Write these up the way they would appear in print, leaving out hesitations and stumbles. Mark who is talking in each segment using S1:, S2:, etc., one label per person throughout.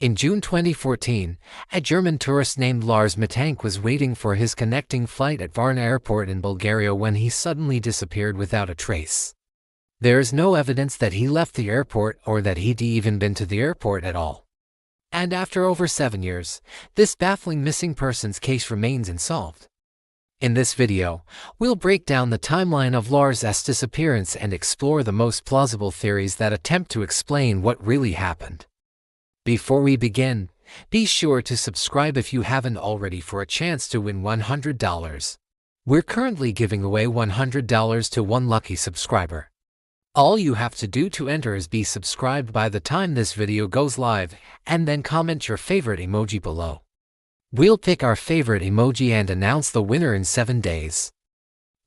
S1: In June 2014, a German tourist named Lars Mittank was waiting for his connecting flight at Varna Airport in Bulgaria when he suddenly disappeared without a trace. There is no evidence that he left the airport or that he'd even been to the airport at all. And after over 7 years, this baffling missing persons case remains unsolved. In this video, we'll break down the timeline of Lars' disappearance and explore the most plausible theories that attempt to explain what really happened. Before we begin, be sure to subscribe if you haven't already for a chance to win $100. We're currently giving away $100 to one lucky subscriber. All you have to do to enter is be subscribed by the time this video goes live, and then comment your favorite emoji below. We'll pick our favorite emoji and announce the winner in 7 days.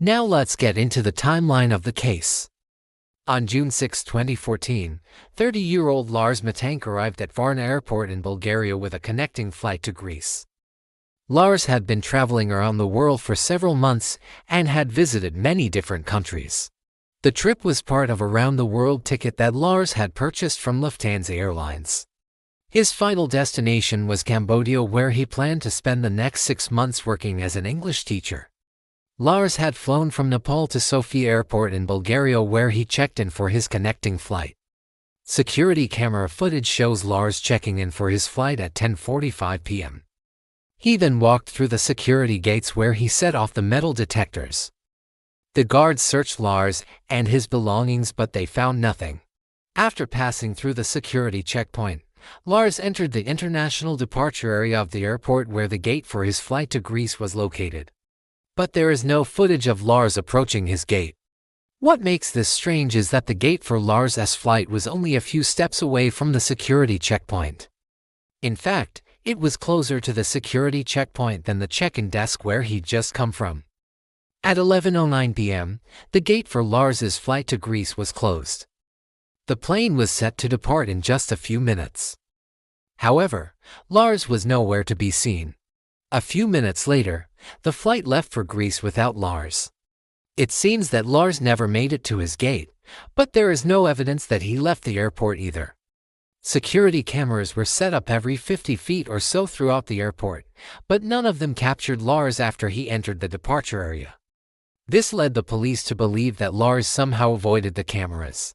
S1: Now let's get into the timeline of the case. On June 6, 2014, 30-year-old Lars Mittank arrived at Varna Airport in Bulgaria with a connecting flight to Greece. Lars had been traveling around the world for several months and had visited many different countries. The trip was part of a round-the-world ticket that Lars had purchased from Lufthansa Airlines. His final destination was Cambodia, where he planned to spend the next 6 months working as an English teacher. Lars had flown from Nepal to Sofia Airport in Bulgaria, where he checked in for his connecting flight. Security camera footage shows Lars checking in for his flight at 10:45 p.m. He then walked through the security gates where he set off the metal detectors. The guards searched Lars and his belongings, but they found nothing. After passing through the security checkpoint, Lars entered the international departure area of the airport where the gate for his flight to Greece was located. But there is no footage of Lars approaching his gate. What makes this strange is that the gate for Lars' flight was only a few steps away from the security checkpoint. In fact, it was closer to the security checkpoint than the check-in desk where he'd just come from. At 11:09 p.m., the gate for Lars' flight to Greece was closed. The plane was set to depart in just a few minutes. However, Lars was nowhere to be seen. A few minutes later, the flight left for Greece without Lars. It seems that Lars never made it to his gate, but there is no evidence that he left the airport either. Security cameras were set up every 50 feet or so throughout the airport, but none of them captured Lars after he entered the departure area. This led the police to believe that Lars somehow avoided the cameras.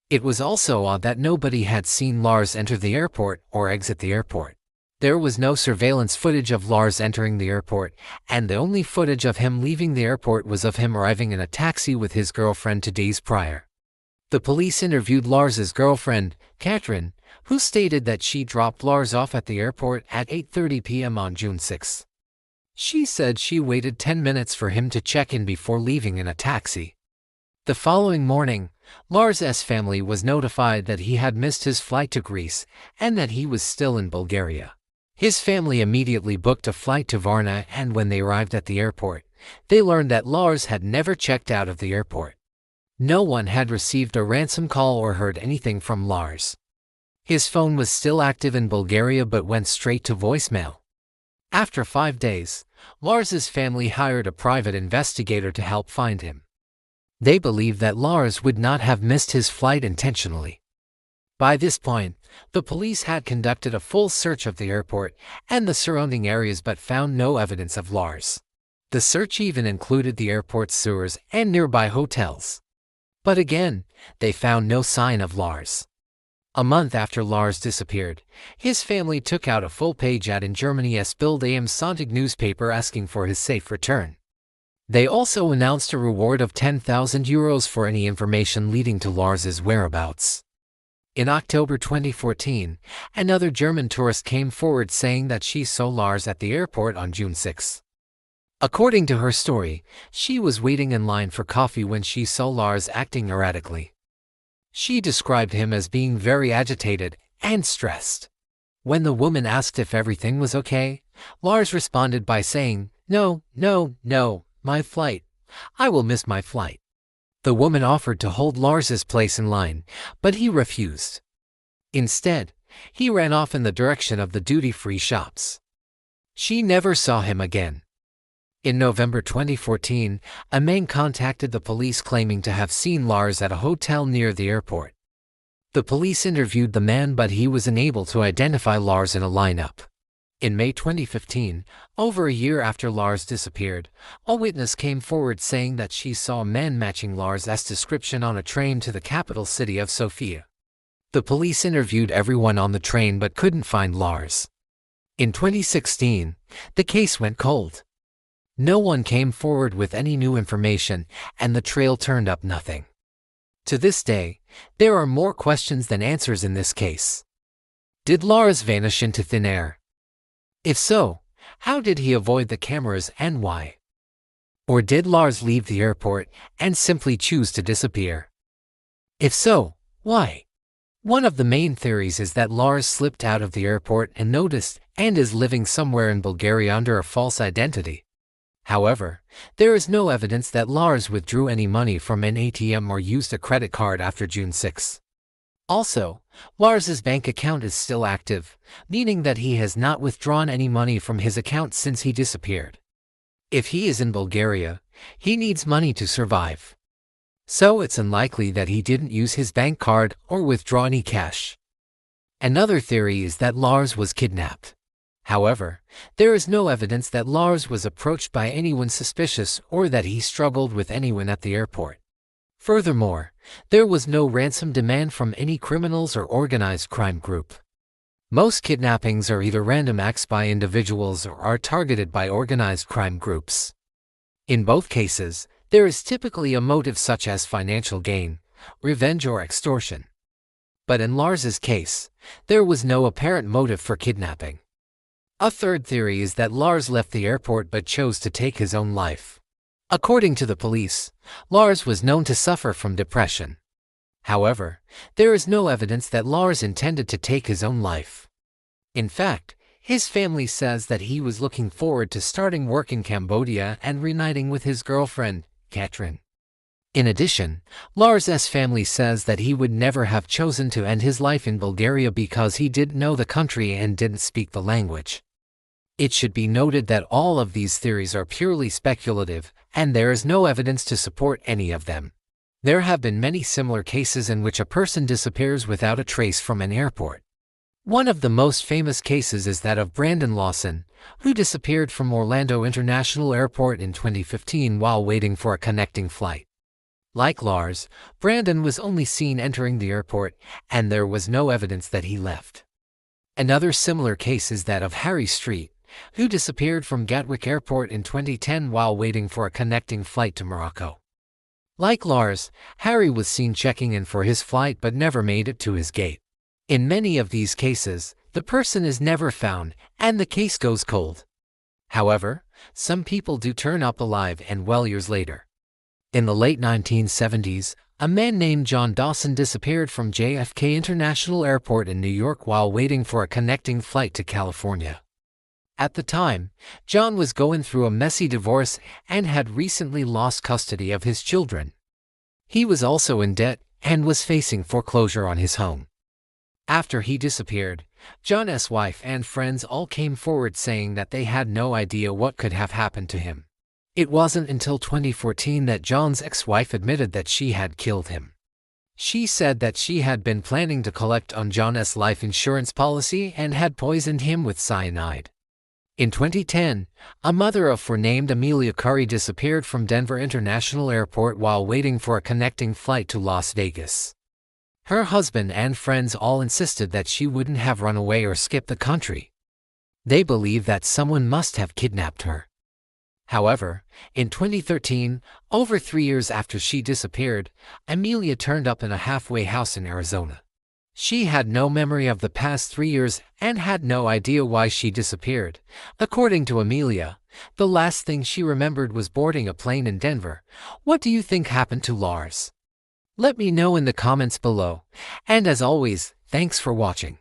S1: It was also odd that nobody had seen Lars enter the airport or exit the airport. There was no surveillance footage of Lars entering the airport, and the only footage of him leaving the airport was of him arriving in a taxi with his girlfriend 2 days prior. The police interviewed Lars' girlfriend, Katrin, who stated that she dropped Lars off at the airport at 8:30 p.m. on June 6. She said she waited 10 minutes for him to check in before leaving in a taxi. The following morning, Lars' family was notified that he had missed his flight to Greece and that he was still in Bulgaria. His family immediately booked a flight to Varna, and when they arrived at the airport, they learned that Lars had never checked out of the airport. No one had received a ransom call or heard anything from Lars. His phone was still active in Bulgaria but went straight to voicemail. After 5 days, Lars' family hired a private investigator to help find him. They believed that Lars would not have missed his flight intentionally. By this point, the police had conducted a full search of the airport and the surrounding areas but found no evidence of Lars. The search even included the airport's sewers and nearby hotels. But again, they found no sign of Lars. A month after Lars disappeared, his family took out a full-page ad in Germany's Bild am Sonntag newspaper asking for his safe return. They also announced a reward of €10,000 for any information leading to Lars' whereabouts. In October 2014, another German tourist came forward saying that she saw Lars at the airport on June 6. According to her story, she was waiting in line for coffee when she saw Lars acting erratically. She described him as being very agitated and stressed. When the woman asked if everything was okay, Lars responded by saying, "No, my flight. I will miss my flight." The woman offered to hold Lars' place in line, but he refused. Instead, he ran off in the direction of the duty-free shops. She never saw him again. In November 2014, a man contacted the police claiming to have seen Lars at a hotel near the airport. The police interviewed the man, but he was unable to identify Lars in a lineup. In May 2015, over a year after Lars disappeared, a witness came forward saying that she saw a man matching Lars' description on a train to the capital city of Sofia. The police interviewed everyone on the train but couldn't find Lars. In 2016, the case went cold. No one came forward with any new information, and the trail turned up nothing. To this day, there are more questions than answers in this case. Did Lars vanish into thin air? If so, how did he avoid the cameras and why? Or did Lars leave the airport and simply choose to disappear? If so, why? One of the main theories is that Lars slipped out of the airport and noticed and is living somewhere in Bulgaria under a false identity. However, there is no evidence that Lars withdrew any money from an ATM or used a credit card after June 6. Also, Lars's bank account is still active, meaning that he has not withdrawn any money from his account since he disappeared. If he is in Bulgaria, he needs money to survive. So it's unlikely that he didn't use his bank card or withdraw any cash. Another theory is that Lars was kidnapped. However, there is no evidence that Lars was approached by anyone suspicious or that he struggled with anyone at the airport. Furthermore, there was no ransom demand from any criminals or organized crime group. Most kidnappings are either random acts by individuals or are targeted by organized crime groups. In both cases, there is typically a motive such as financial gain, revenge, or extortion. But in Lars's case, there was no apparent motive for kidnapping. A third theory is that Lars left the airport but chose to take his own life. According to the police, Lars was known to suffer from depression. However, there is no evidence that Lars intended to take his own life. In fact, his family says that he was looking forward to starting work in Cambodia and reuniting with his girlfriend, Katrin. In addition, Lars's family says that he would never have chosen to end his life in Bulgaria because he didn't know the country and didn't speak the language. It should be noted that all of these theories are purely speculative, and there is no evidence to support any of them. There have been many similar cases in which a person disappears without a trace from an airport. One of the most famous cases is that of Brandon Lawson, who disappeared from Orlando International Airport in 2015 while waiting for a connecting flight. Like Lars, Brandon was only seen entering the airport, and there was no evidence that he left. Another similar case is that of Harry Street, who disappeared from Gatwick Airport in 2010 while waiting for a connecting flight to Morocco. Like Lars, Harry was seen checking in for his flight but never made it to his gate. In many of these cases, the person is never found, and the case goes cold. However, some people do turn up alive and well years later. In the late 1970s, a man named John Dawson disappeared from JFK International Airport in New York while waiting for a connecting flight to California. At the time, John was going through a messy divorce and had recently lost custody of his children. He was also in debt and was facing foreclosure on his home. After he disappeared, John's wife and friends all came forward saying that they had no idea what could have happened to him. It wasn't until 2014 that John's ex-wife admitted that she had killed him. She said that she had been planning to collect on John's life insurance policy and had poisoned him with cyanide. In 2010, a mother of four named Amelia Curry disappeared from Denver International Airport while waiting for a connecting flight to Las Vegas. Her husband and friends all insisted that she wouldn't have run away or skipped the country. They believe that someone must have kidnapped her. However, in 2013, over 3 years after she disappeared, Amelia turned up in a halfway house in Arizona. She had no memory of the past 3 years and had no idea why she disappeared. According to Amelia, the last thing she remembered was boarding a plane in Denver. What do you think happened to Lars? Let me know in the comments below. And as always, thanks for watching.